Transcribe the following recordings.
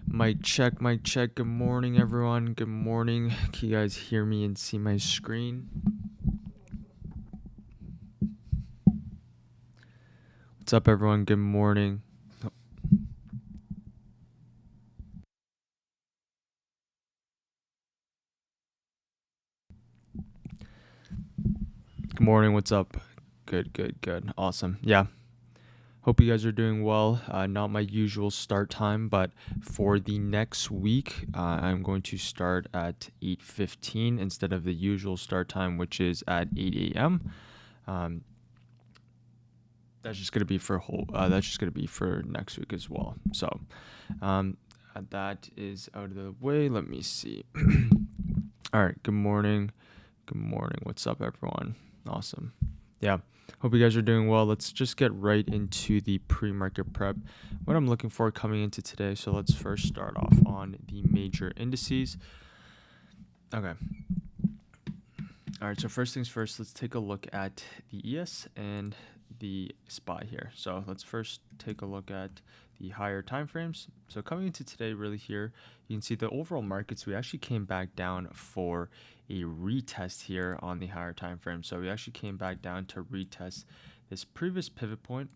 Mic check, mic check. Good morning, everyone. Good morning. Can you guys hear me and see my screen? What's up, everyone? Good morning. Good morning. What's up? Good. Awesome. Yeah. Hope you guys are doing well. Not my usual start time, but for the next week, I'm going to start at 8:15 instead of the usual start time, which is at 8 a.m. That's just gonna be for next week as well. So that is out of the way. Let me see. All right. Good morning. What's up, everyone? Awesome. Yeah. Hope you guys are doing well. Let's just get right into the pre-market prep. What I'm looking for coming into today. So let's first start off on the major indices. Okay. All right. So first things first, let's take a look at the ES and the SPY here. So let's first take a look at the higher time frames. So coming into today, really here, you can see the overall markets, we actually came back down for a retest here on the higher time frame. So we actually came back down to retest this previous pivot point,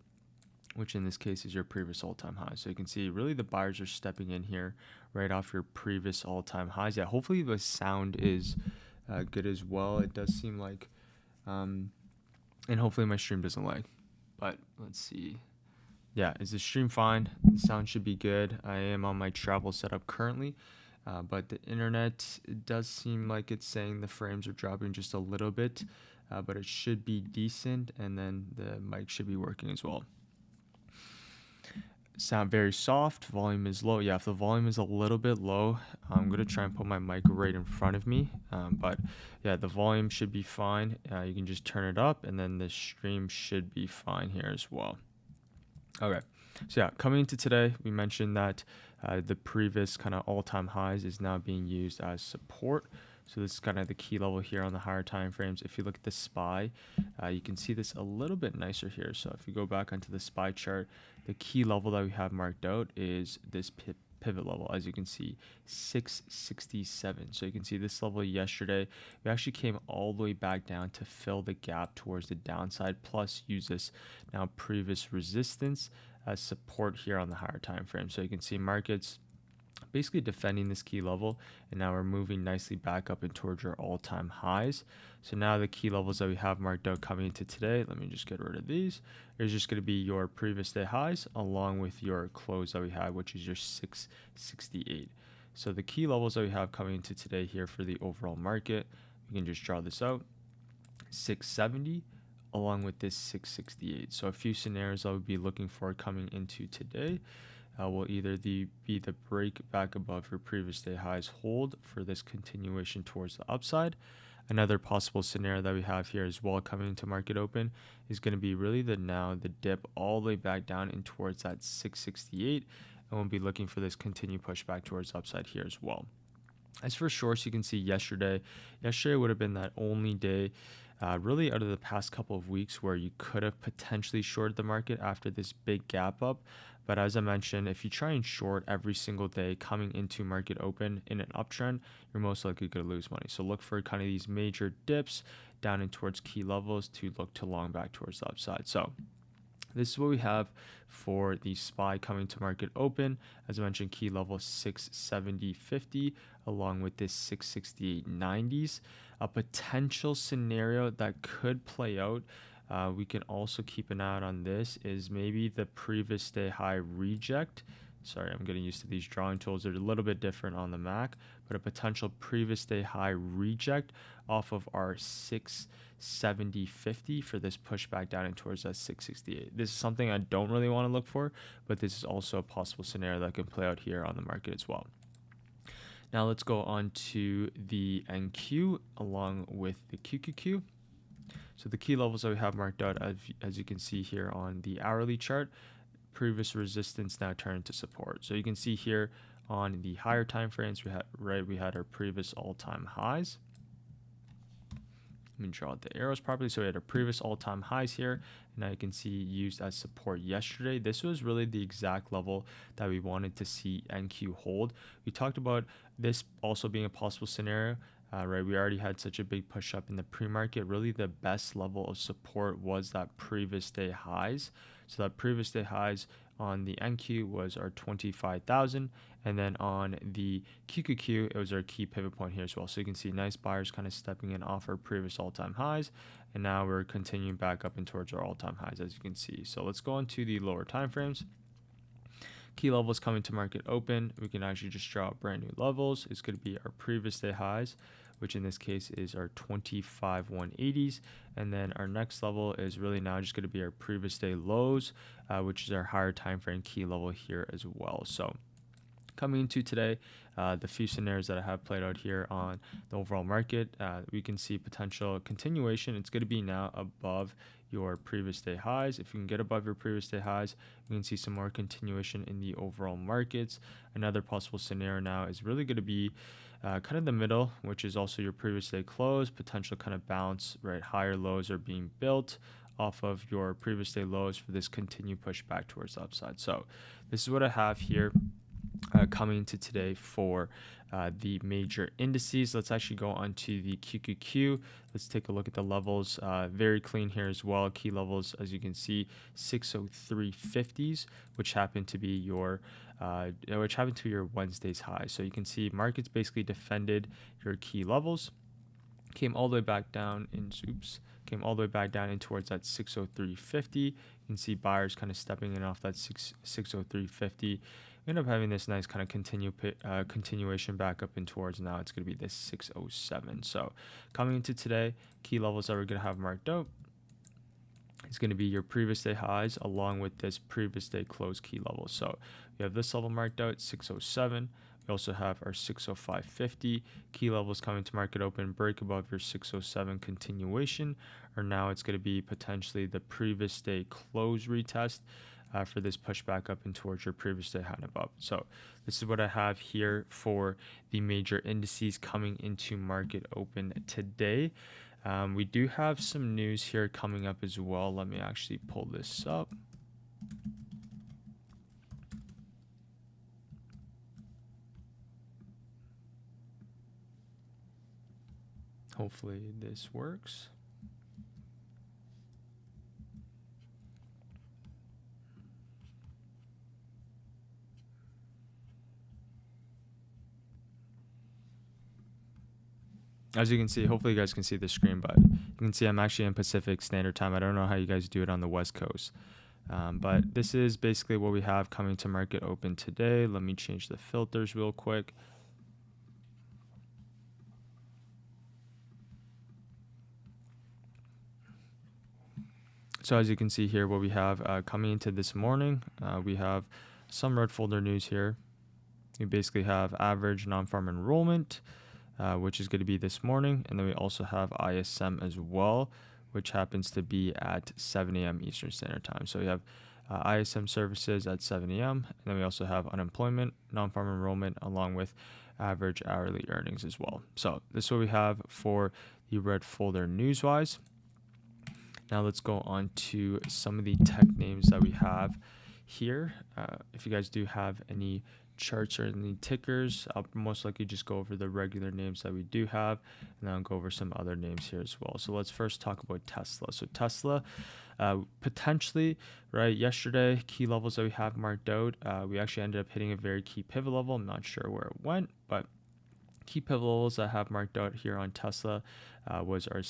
which in this case is your previous all-time high. So you can see really the buyers are stepping in here right off your previous all-time highs. Yeah, hopefully the sound is good as well. It does seem like, and hopefully my stream doesn't lag. But let's see. Yeah, is the stream fine? The sound should be good. I am on my travel setup currently, but the internet, it does seem like it's saying the frames are dropping just a little bit, but it should be decent, and then the mic should be working as well. Sound very soft, volume is low. Yeah, if the volume is a little bit low, I'm going to try and put my mic right in front of me, but yeah, the volume should be fine. You can just turn it up, and then the stream should be fine here as well. Okay, so yeah, coming into today, we mentioned that the previous kind of all-time highs is now being used as support. So this is kind of the key level here on the higher time frames. If you look at the SPY, you can see this a little bit nicer here. So if you go back onto the SPY chart, the key level that we have marked out is this pivot level, as you can see, 667. So you can see this level yesterday, we actually came all the way back down to fill the gap towards the downside, plus use this now previous resistance as support here on the higher time frame. So you can see markets basically defending this key level, and now we're moving nicely back up and towards our all-time highs. So now the key levels that we have marked out coming into today, let me just get rid of these. There's just going to be your previous day highs along with your close that we had, which is your 668. So the key levels that we have coming into today here for the overall market, we can just draw this out, 670 along with this 668. So a few scenarios I would be looking for coming into today will either be the break back above your previous day highs, hold for this continuation towards the upside. Another possible scenario that we have here as well coming into market open is going to be really the dip all the way back down in towards that 668, and we'll be looking for this continued push back towards upside here as well. As for shorts, you can see yesterday would have been that only day really out of the past couple of weeks where you could have potentially shorted the market after this big gap up. But as I mentioned, if you try and short every single day coming into market open in an uptrend, you're most likely going to lose money. So look for kind of these major dips down in towards key levels to look to long back towards the upside. So this is what we have for the SPY coming to market open. As I mentioned, key level 670.50 along with this 668.90s. A potential scenario that could play out, we can also keep an eye out on this, is maybe the previous day high reject. Sorry, I'm getting used to these drawing tools. They're a little bit different on the Mac, but a potential previous day high reject off of our 670.50 for this pushback down in towards that 668. This is something I don't really want to look for, but this is also a possible scenario that can play out here on the market as well. Now let's go on to the NQ along with the QQQ. So the key levels that we have marked out, as you can see here on the hourly chart, previous resistance now turned to support. So you can see here on the higher time frames, we had our previous all-time highs. Let me draw the arrows properly. So we had our previous all-time highs here, and now you can see used as support yesterday. This was really the exact level that we wanted to see NQ hold. We talked about this also being a possible scenario. Right, we already had such a big push up in the pre-market. Really, the best level of support was that previous day highs. So that previous day highs on the NQ was our 25,000, and then on the QQQ it was our key pivot point here as well. So you can see nice buyers kind of stepping in off our previous all-time highs, and now we're continuing back up and towards our all-time highs, as you can see. So let's go into the lower time frames. Key levels coming to market open, we can actually just draw out brand new levels. It's going to be our previous day highs, which in this case is our 25 180s, and then our next level is really now just going to be our previous day lows, which is our higher time frame key level here as well. So coming into today, the few scenarios that I have played out here on the overall market, we can see potential continuation. It's going to be now above your previous day highs. If you can get above your previous day highs, we can see some more continuation in the overall markets. Another possible scenario now is really going to be kind of the middle, which is also your previous day close, potential kind of bounce, right? Higher lows are being built off of your previous day lows for this continued push back towards the upside. So this is what I have here coming into today for the major indices. Let's actually go on to the QQQ. Let's take a look at the levels. Very clean here as well. Key levels, as you can see, 603.50s, which happen to be your Wednesday's high. So you can see markets basically defended your key levels, came all the way back down in came all the way back down in towards that 603.50. You can see buyers kind of stepping in off that 603.50. We end up having this nice kind of continuation back up and towards, now it's going to be this 607. So coming into today, key levels that we're going to have marked out, it's going to be your previous day highs along with this previous day close key level. So we have this level marked out, 607. We also have our 605.50 key levels coming to market open, break above your 607 continuation, or now it's going to be potentially the previous day close retest for this push back up and towards your previous day high and above. So this is what I have here for the major indices coming into market open today. We do have some news here coming up as well. Let me actually pull this up. Hopefully this works. As you can see, hopefully you guys can see the screen, but you can see I'm actually in Pacific Standard Time. I don't know how you guys do it on the West Coast. But this is basically what we have coming to market open today. Let me change the filters real quick. So as you can see here, what we have coming into this morning, we have some red folder news here. We basically have average non-farm enrollment, which is going to be this morning. And then we also have ISM as well, which happens to be at 7 a.m. Eastern Standard Time. So we have ISM services at 7 a.m. And then we also have unemployment, non-farm enrollment, along with average hourly earnings as well. So this is what we have for the red folder news-wise. Now let's go on to some of the tech names that we have here. If you guys do have any charts or any tickers, I'll most likely just go over the regular names that we do have, and then I'll go over some other names here as well. So let's first talk about Tesla. So Tesla, potentially, right, yesterday, key levels that we have marked out, we actually ended up hitting a very key pivot level. I'm not sure where it went, but key pivot levels I have marked out here on Tesla was our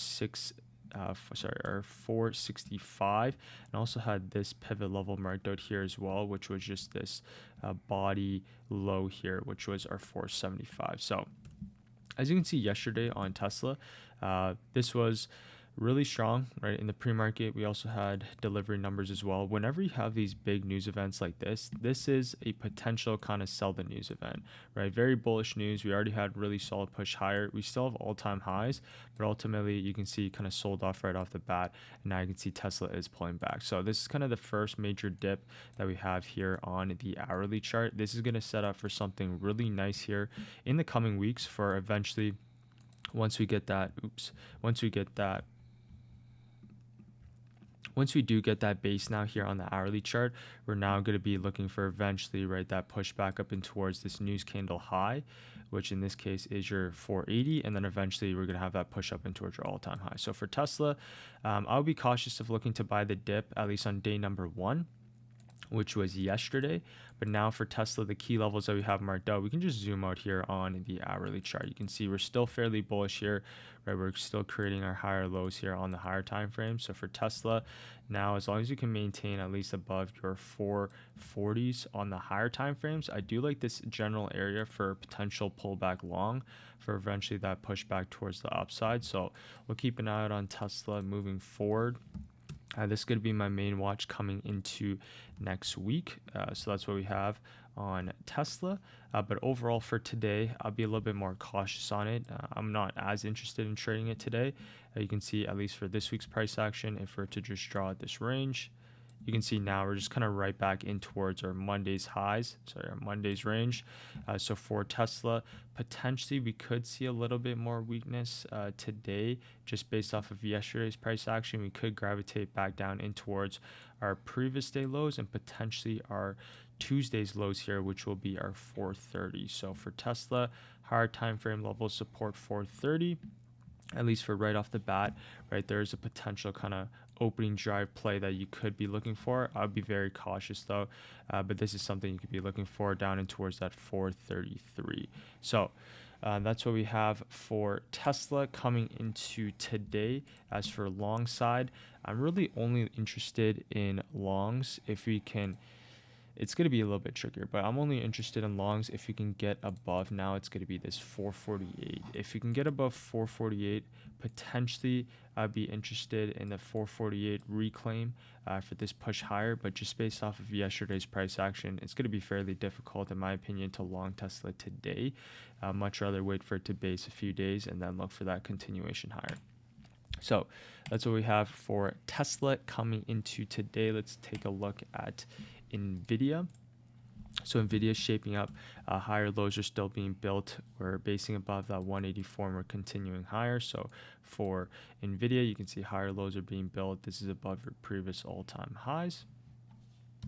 our 465, and also had this pivot level marked out here as well, which was just this body low here, which was our 475. So as you can see yesterday on Tesla, this was really strong, right? In the pre-market, we also had delivery numbers as well. Whenever you have these big news events like this is a potential kind of sell the news event, right? Very bullish news. We already had really solid push higher. We still have all-time highs, but ultimately you can see kind of sold off right off the bat. And now you can see Tesla is pulling back. So this is kind of the first major dip that we have here on the hourly chart. This is going to set up for something really nice here in the coming weeks for eventually Once we get that, once we get that, once we do get that base now here on the hourly chart, we're now going to be looking for eventually, right, that push back up in towards this news candle high, which in this case is your 480, and then eventually we're going to have that push up in towards your all-time high. So for Tesla, I'll be cautious of looking to buy the dip, at least on day number 1, which was yesterday. But now for Tesla, the key levels that we have marked out, we can just zoom out here on the hourly chart. You can see we're still fairly bullish here, right? We're still creating our higher lows here on the higher time frame. So for Tesla, now as long as you can maintain at least above your 440s on the higher time frames, I do like this general area for potential pullback long for eventually that pushback towards the upside. So we'll keep an eye out on Tesla moving forward. This is going to be my main watch coming into next week. So that's what we have on Tesla. But overall for today, I'll be a little bit more cautious on it. I'm not as interested in trading it today. You can see at least for this week's price action, if we're to just draw at this range, you can see now we're just kind of right back in towards our Monday's highs, our Monday's range. So for Tesla, potentially we could see a little bit more weakness today, just based off of yesterday's price action. We could gravitate back down in towards our previous day lows and potentially our Tuesday's lows here, which will be our 430. So for Tesla, higher time frame level support 430. At least for right off the bat, right, there's a potential kind of opening drive play that you could be looking for. I'd be very cautious though, but this is something you could be looking for down in towards that 433. So that's what we have for Tesla coming into today. As for long side, I'm really only interested in longs if we can. It's going to be a little bit trickier, but I'm only interested in longs if you can get above. Now it's going to be this 448. If you can get above 448, potentially I'd be interested in the 448 reclaim for this push higher. But just based off of yesterday's price action, it's going to be fairly difficult, in my opinion, to long Tesla today. Much rather wait for it to base a few days and then look for that continuation higher. So that's what we have for Tesla coming into today. Let's take a look at NVIDIA. So NVIDIA is shaping up. Higher lows are still being built. We're basing above that 184 and we're continuing higher. So for NVIDIA, you can see higher lows are being built. This is above your previous all-time highs.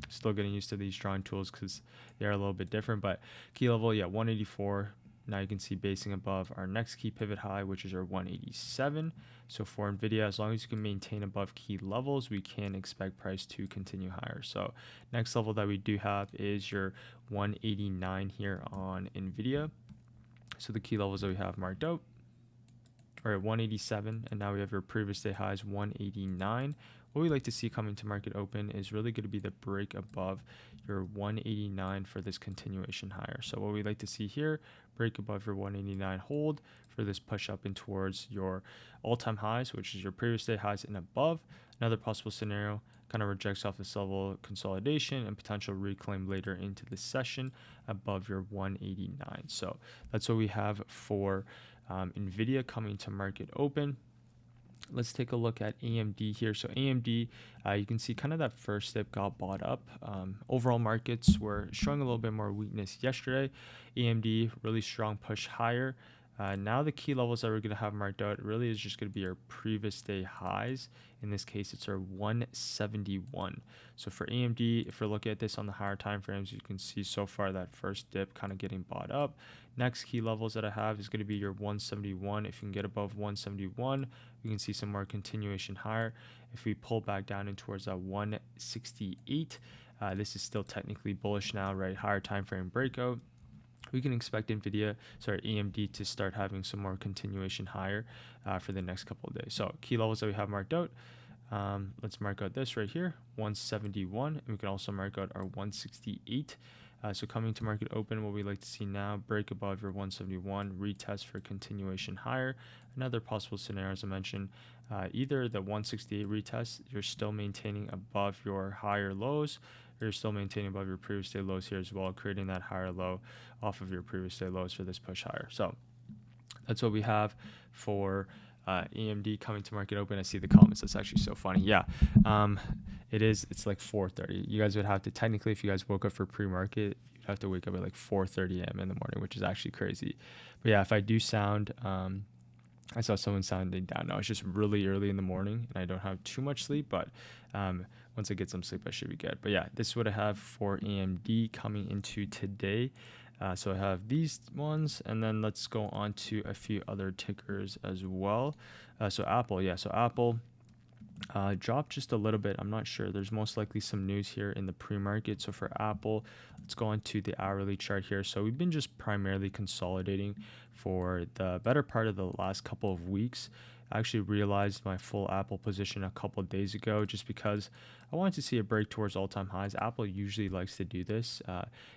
Still getting used to these drawing tools because they are a little bit different, but key level, yeah, 184. Now you can see basing above our next key pivot high, which is our 187. So for NVIDIA, as long as you can maintain above key levels, we can expect price to continue higher. So next level that we do have is your 189 here on NVIDIA. So the key levels that we have marked out are at 187, and now we have your previous day highs 189. What we like to see coming to market open is really going to be the break above your 189 for this continuation higher. So what we like to see here, break above your 189, hold for this push up in towards your all-time highs, which is your previous day highs and above. Another possible scenario, kind of rejects off this level consolidation and potential reclaim later into the session above your 189. So that's what we have for NVIDIA coming to market open. Let's take a look at AMD here. So AMD, you can see kind of that first dip got bought up. Overall markets were showing a little bit more weakness yesterday. AMD, really strong push higher. Now the key levels that we're going to have marked out really is just going to be our previous day highs. In this case, it's our 171. So for AMD, if we're looking at this on the higher time frames, you can see so far that first dip kind of getting bought up. Next key levels that I have is going to be your 171. If you can get above 171, we can see some more continuation higher. If we pull back down in towards that 168, this is still technically bullish now, right? Higher time frame breakout. We can expect AMD to start having some more continuation higher for the next couple of days. So key levels that we have marked out. Let's mark out this right here, 171, and we can also mark out our 168. So coming to market open, what we like to see now, break above your 171, retest for continuation higher. Another possible scenario, as I mentioned, either the 168 retest, you're still maintaining above your higher lows, or you're still maintaining above your previous day lows here as well, creating that higher low off of your previous day lows for this push higher. So that's what we have for AMD coming to market open. I see the comments. That's actually so funny. Yeah, it's like 4:30. You guys would have to, technically, if you guys woke up for pre-market, you'd have to wake up at like 4:30 a.m. in the morning, which is actually crazy. But yeah, if I do sound I saw someone sounding down. No, it's just really early in the morning and I don't have too much sleep, but once I get some sleep, I should be good. But yeah, this is what I have for AMD coming into today. So I have these ones, and then let's go on to a few other tickers as well. So Apple, yeah, so Apple dropped just a little bit. I'm not sure. There's most likely some news here in the pre-market. So for Apple, let's go on to the hourly chart here. So we've been just primarily consolidating for the better part of the last couple of weeks. I actually realized my full Apple position a couple of days ago just because I wanted to see a break towards all-time highs. Apple usually likes to do this.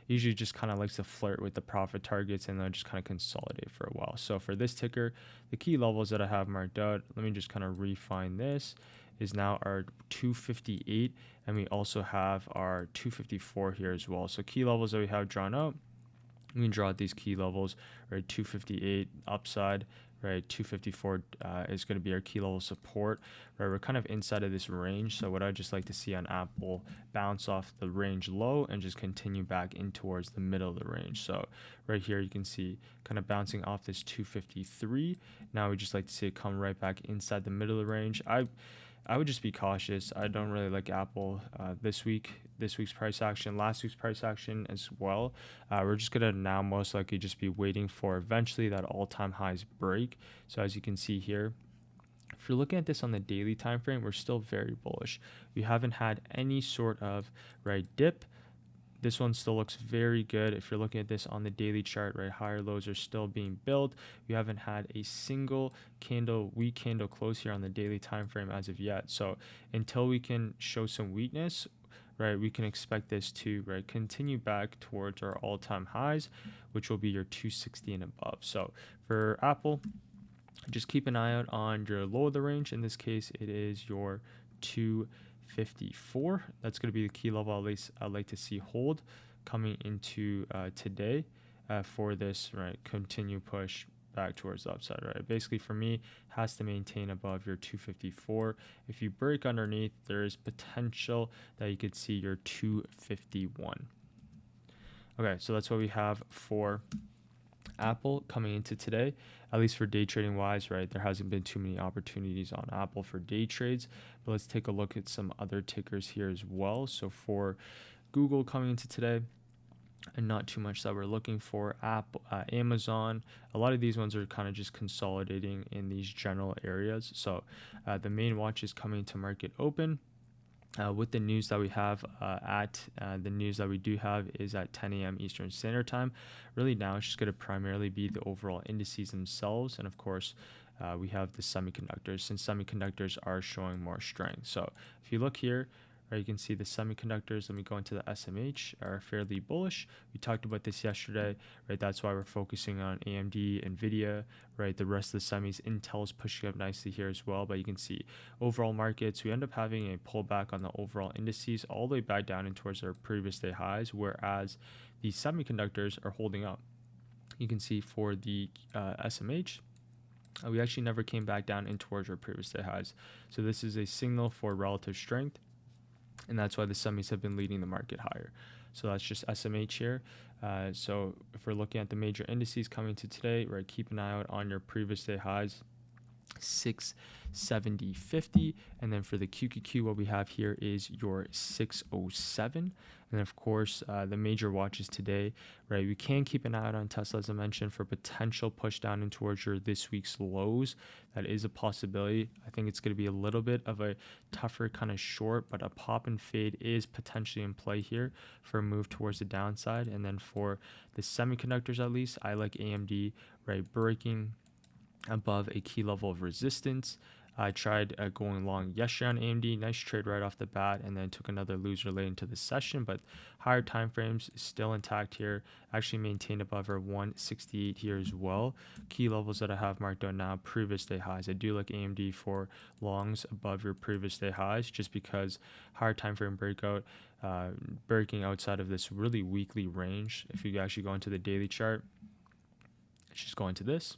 Usually just kind of likes to flirt with the profit targets and then just kind of consolidate for a while. So for this ticker, the key levels that I have marked out, let me just kind of refine this, is now our 258, and we also have our 254 here as well. So key levels that we have drawn out, we can draw out these key levels, right? 258 upside, right? 254 is going to be our key level support, right? We're kind of inside of this range. So what I just like to see on Apple, bounce off the range low and just continue back in towards the middle of the range. So right here, you can see kind of bouncing off this 253. Now we just like to see it come right back inside the middle of the range. I would just be cautious. I don't really like Apple this week's price action, last week's price action as well. We're just gonna now most likely just be waiting for eventually that all-time highs break. So as you can see here, if you're looking at this on the daily time frame, we're still very bullish. We haven't had any sort of dip. This one still looks very good. If you're looking at this on the daily chart, right, higher lows are still being built. We haven't had a single weak candle close here on the daily time frame as of yet. So until we can show some weakness, right, we can expect this to continue back towards our all-time highs, which will be your 260 and above. So for Apple, just keep an eye out on your low of the range. In this case, it is your 254. That's going to be the key level at least I'd like to see hold coming into today for this continue push back towards the upside. Right, basically for me, has to maintain above your 254. If you break underneath, there is potential that you could see your 251. Okay, so that's what we have for Apple coming into today, at least for day trading wise, right? There hasn't been too many opportunities on Apple for day trades, but let's take a look at some other tickers here as well. So for Google coming into today, and not too much that we're looking for. Amazon, a lot of these ones are kind of just consolidating in these general areas. So the main watch is coming to market open. With the news that we have the news that we do have is at 10 a.m. Eastern Standard Time. Really now it's just going to primarily be the overall indices themselves. And of course, we have the semiconductors, since semiconductors are showing more strength. So if you look here, right, you can see the semiconductors. Let me go into the SMH, are fairly bullish. We talked about this yesterday, right? That's why we're focusing on AMD, NVIDIA, right? The rest of the semis, Intel's pushing up nicely here as well. But you can see overall markets, we end up having a pullback on the overall indices all the way back down in towards our previous day highs, whereas the semiconductors are holding up. You can see for the SMH, we actually never came back down in towards our previous day highs. So this is a signal for relative strength. And that's why the semis have been leading the market higher. So that's just SMH here. So if we're looking at the major indices coming to today, right, keep an eye out on your previous day highs, 670.50, and then for the QQQ, what we have here is your 607. And of course, the major watches today, right? We can keep an eye out on Tesla, as I mentioned, for potential push down in towards your this week's lows. That is a possibility. I think it's going to be a little bit of a tougher kind of short, but a pop and fade is potentially in play here for a move towards the downside. And then for the semiconductors, at least, I like AMD, right, breaking above a key level of resistance. I tried going long yesterday on AMD, nice trade right off the bat, and then took another loser late into the session, but higher time frames still intact here, actually maintained above our 168 here as well. Key levels that I have marked out now, previous day highs. I do like AMD for longs above your previous day highs, just because higher time frame breakout, breaking outside of this really weekly range. If you actually go into the daily chart, let's just go into this.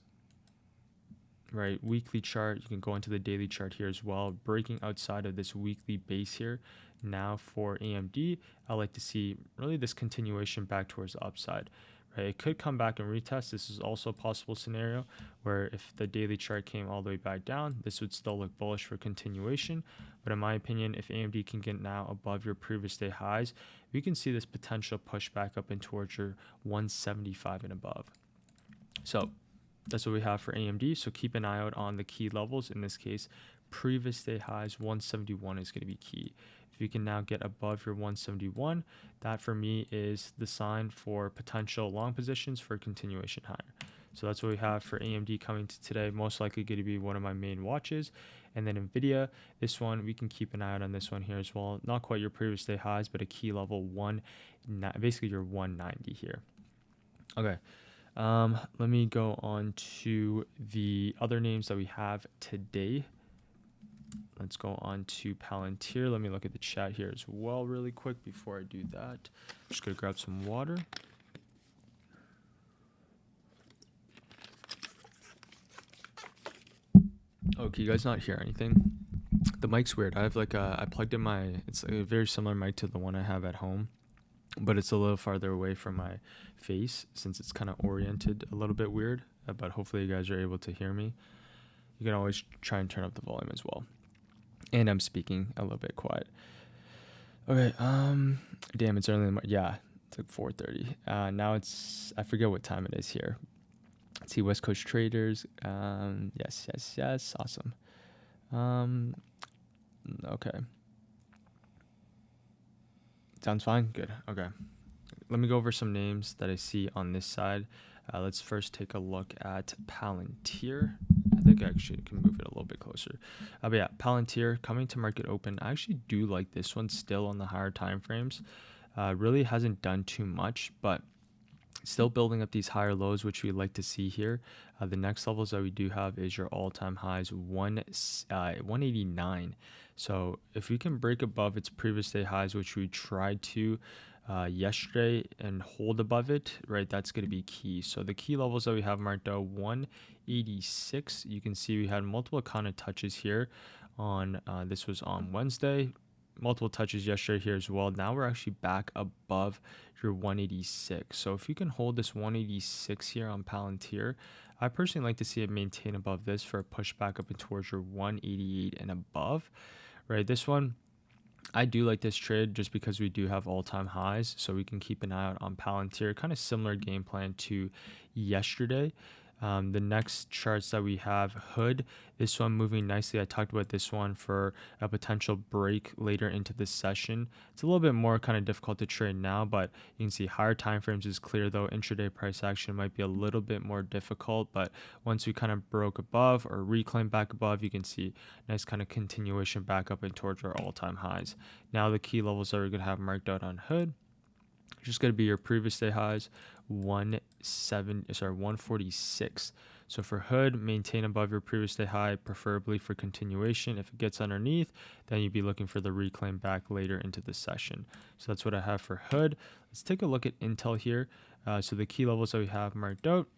Right, weekly chart, you can go into the daily chart here as well, breaking outside of this weekly base here. Now for AMD, I like to see really this continuation back towards the upside, right? It could come back and retest. This is also a possible scenario where if the daily chart came all the way back down, this would still look bullish for continuation. But in my opinion, if AMD can get now above your previous day highs, we can see this potential push back up in towards your 175 and above. So that's what we have for AMD. So keep an eye out on the key levels. In this case, previous day highs 171 is going to be key. If you can now get above your 171, that for me is the sign for potential long positions for continuation higher. So that's what we have for AMD coming to today. Most likely going to be one of my main watches. And then NVIDIA, this one, we can keep an eye out on this one here as well. Not quite your previous day highs, but a key level basically your 190 here. Okay. Let me go on to the other names that we have today. Let's go on to Palantir. Let me look at the chat here as well really quick before I do that. I'm just going to grab some water. Oh, can you guys not hear anything? The mic's weird. I have like I plugged in it's a very similar mic to the one I have at home, but it's a little farther away from my face since it's kind of oriented a little bit weird, but hopefully you guys are able to hear me. You can always try and turn up the volume as well. And I'm speaking a little bit quiet. Okay, damn, it's early in the morning. Yeah, it's like 4:30. Now I forget what time it is here. Let's see, West Coast traders. Yes, awesome. Okay. Sounds fine, good, okay. Let me go over some names that I see on this side. Let's first take a look at Palantir. I think I actually can move it a little bit closer. But yeah, Palantir coming to market open. I actually do like this one still on the higher time frames. Really hasn't done too much, but still building up these higher lows, which we like to see here. The next levels that we do have is your all-time highs 189. So if we can break above its previous day highs, which we tried to yesterday, and hold above it, right, that's going to be key. So the key levels that we have marked out 186. You can see we had multiple kind of touches here on this was on Wednesday, multiple touches yesterday here as well. Now we're actually back above your 186. So if you can hold this 186 here on Palantir, I personally like to see it maintain above this for a push back up and towards your 188 and above, right? This one, I do like this trade just because we do have all-time highs, so we can keep an eye out on Palantir. Kind of similar game plan to yesterday. The next charts that we have, Hood, this one moving nicely. I talked about this one for a potential break later into this session. It's a little bit more kind of difficult to trade now, but you can see higher time frames is clear though. Intraday price action might be a little bit more difficult, but once we kind of broke above or reclaim back above, you can see nice kind of continuation back up and towards our all-time highs. Now the key levels that we're going to have marked out on Hood, just going to be your previous day highs 146. So for Hood, maintain above your previous day high, preferably for continuation. If it gets underneath, then you'd be looking for the reclaim back later into the session. So that's what I have for Hood. Let's take a look at Intel here. So the key levels that we have marked out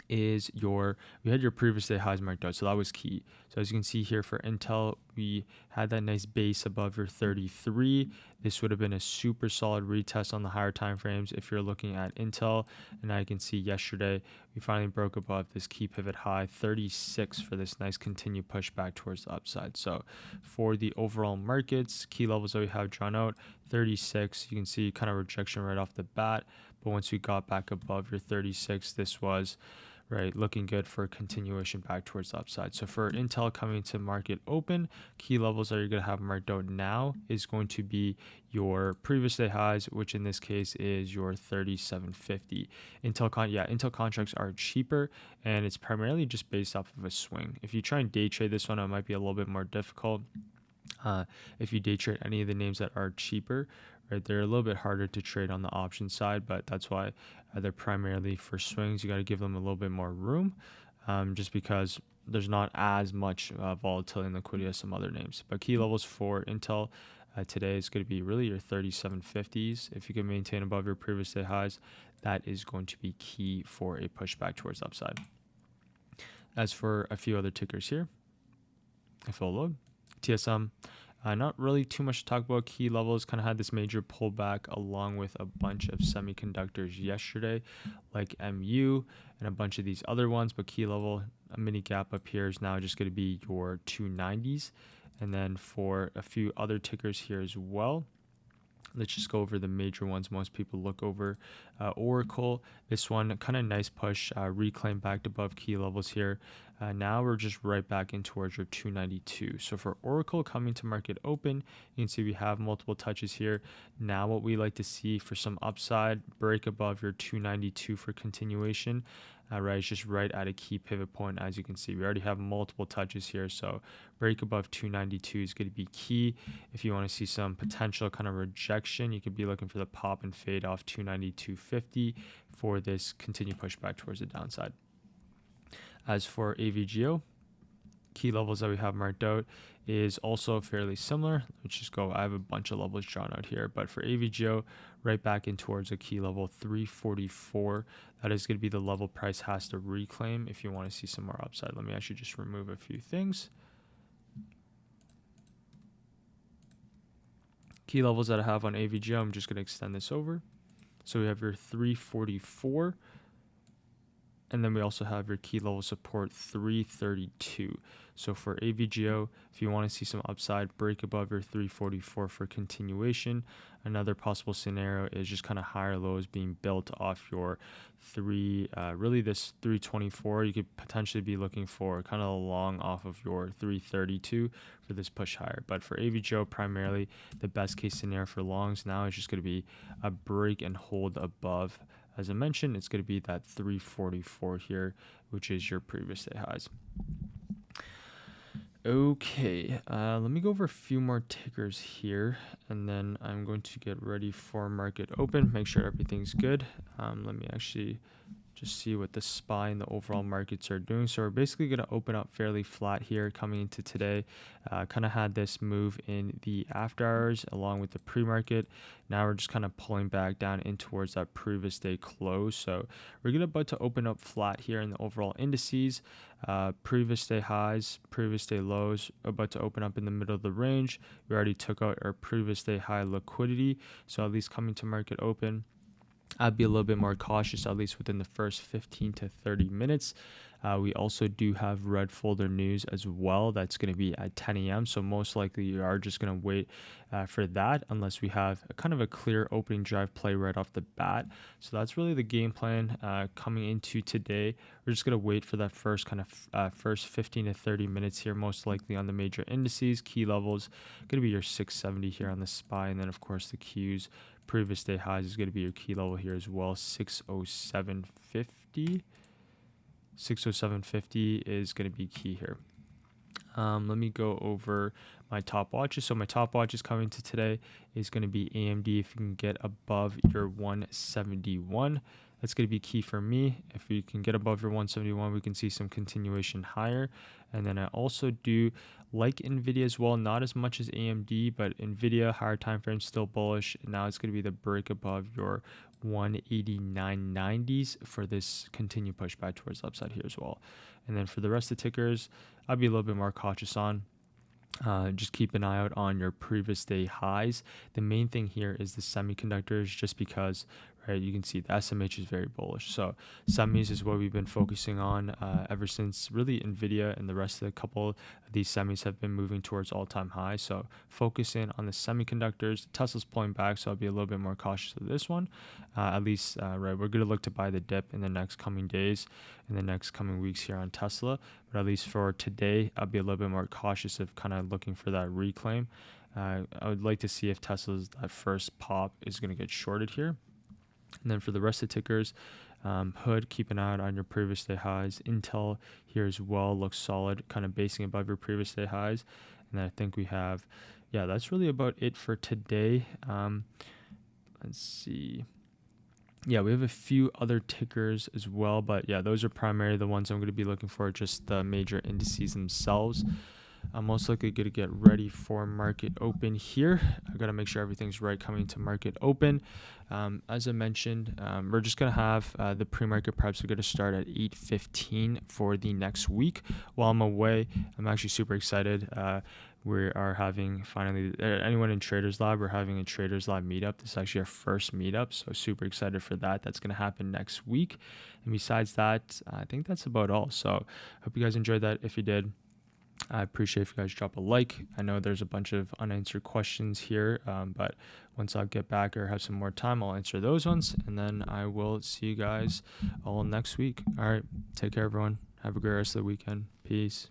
is we had your previous day highs marked out, so that was key. So as you can see here for Intel, we had that nice base above your 33. This would have been a super solid retest on the higher time frames if you're looking at Intel. And now you can see yesterday we finally broke above this key pivot high 36 for this nice continued push back towards the upside. So for the overall markets, key levels that we have drawn out 36, you can see kind of rejection right off the bat, but once we got back above your 36, this was right, looking good for a continuation back towards the upside. So for Intel coming to market open, key levels that you're going to have marked out now is going to be your previous day highs, which in this case is your 3750. Intel contracts are cheaper, and it's primarily just based off of a swing. If you try and day trade this one, it might be a little bit more difficult. If you day trade any of the names that are cheaper, right, they're a little bit harder to trade on the option side, but that's why they're primarily for swings. You got to give them a little bit more room, just because there's not as much volatility and liquidity as some other names. But key levels for Intel today is going to be really your 3750s. If you can maintain above your previous day highs, that is going to be key for a pushback towards the upside. As for a few other tickers here, if it'll load, TSM, Not really too much to talk about. Key levels kind of had this major pullback along with a bunch of semiconductors yesterday, like MU and a bunch of these other ones. But key level, a mini gap up here is now just going to be your 290s. And then for a few other tickers here as well, let's just go over the major ones most people look over. Oracle, this one kind of nice push, reclaim back above key levels here. Now we're just right back in towards your 292. So for Oracle coming to market open, you can see we have multiple touches here. Now what we like to see for some upside, break above your 292 for continuation. Right, it's just right at a key pivot point. As you can see, we already have multiple touches here, so break above 292 is going to be key. If you want to see some potential kind of rejection, you could be looking for the pop and fade off 292.50 for this continued pushback towards the downside. As for AVGO, key levels that we have marked out is also fairly similar. Let's just go. I have a bunch of levels drawn out here, but for AVGO, right back in towards a key level 344. That is going to be the level price has to reclaim if you want to see some more upside. Let me actually just remove a few things. Key levels that I have on AVGO, I'm just going to extend this over. So we have your 344. And then we also have your key level support 332. So for AVGO, if you want to see some upside, break above your 344 for continuation. Another possible scenario is just kind of higher lows being built off your really this 324. You could potentially be looking for kind of a long off of your 332 for this push higher. But for AVGO, primarily the best case scenario for longs now is just going to be a break and hold above. As I mentioned, it's going to be that 344 here, which is your previous day highs. Okay, let me go over a few more tickers here, and then I'm going to get ready for market open, make sure everything's good. Let me actually just see what the SPY and the overall markets are doing. So we're basically going to open up fairly flat here coming into today. Kind of had this move in the after hours along with the pre-market. Now we're just kind of pulling back down in towards that previous day close. So we're about to open up flat here in the overall indices. Previous day highs, previous day lows, about to open up in the middle of the range. We already took out our previous day high liquidity. So at least coming to market open, I'd be a little bit more cautious, at least within the first 15 to 30 minutes. We also do have red folder news as well. That's going to be at 10 a.m. So most likely you are just going to wait for that unless we have kind of a clear opening drive play right off the bat. So that's really the game plan coming into today. We're just going to wait for that first kind of first 15 to 30 minutes here, most likely on the major indices. Key levels going to be your 670 here on the SPY, and then of course the Qs. Previous day highs is going to be your key level here as well, 607.50. 607.50 is going to be key here. Let me go over my top watches. So my top watches coming to today is going to be AMD. If you can get above your 171, that's going to be key for me. If we can get above your 171, we can see some continuation higher. And then I also do like NVIDIA as well, not as much as AMD, but NVIDIA, higher time frame, still bullish. Now it's going to be the break above your 189.90s for this continued pushback towards the upside here as well. And then for the rest of the tickers, I'll be a little bit more cautious on. Just keep an eye out on your previous day highs. The main thing here is the semiconductors, just because, right, you can see the SMH is very bullish. So semis is what we've been focusing on ever since really NVIDIA and the rest of the couple of these semis have been moving towards all-time highs. So focus in on the semiconductors. Tesla's pulling back, so I'll be a little bit more cautious of this one. At least, right, we're going to look to buy the dip in the next coming days, in the next coming weeks here on Tesla. But at least for today, I'll be a little bit more cautious of kind of looking for that reclaim. I would like to see if Tesla's that first pop is going to get shorted here. And then for the rest of the tickers, Hood, keep an eye out on your previous day highs. Intel here as well looks solid, kind of basing above your previous day highs. And I think we have, yeah, that's really about it for today. Let's see. Yeah, we have a few other tickers as well, but yeah, those are primarily the ones I'm going to be looking for, just the major indices themselves. I'm most likely going to get ready for market open here. I got to make sure everything's right coming to market open. As I mentioned, we're just going to have the pre-market preps are going to start at 8:15 for the next week. While I'm away, I'm actually super excited. We are having finally, anyone in Traders Lab, we're having a Traders Lab meetup. This is actually our first meetup, so super excited for that. That's going to happen next week. And besides that, I think that's about all. So hope you guys enjoyed that. If you did, I appreciate if you guys drop a like. I know there's a bunch of unanswered questions here, but once I'll get back or have some more time, I'll answer those ones. And then I will see you guys all next week. All right. Take care, everyone. Have a great rest of the weekend. Peace.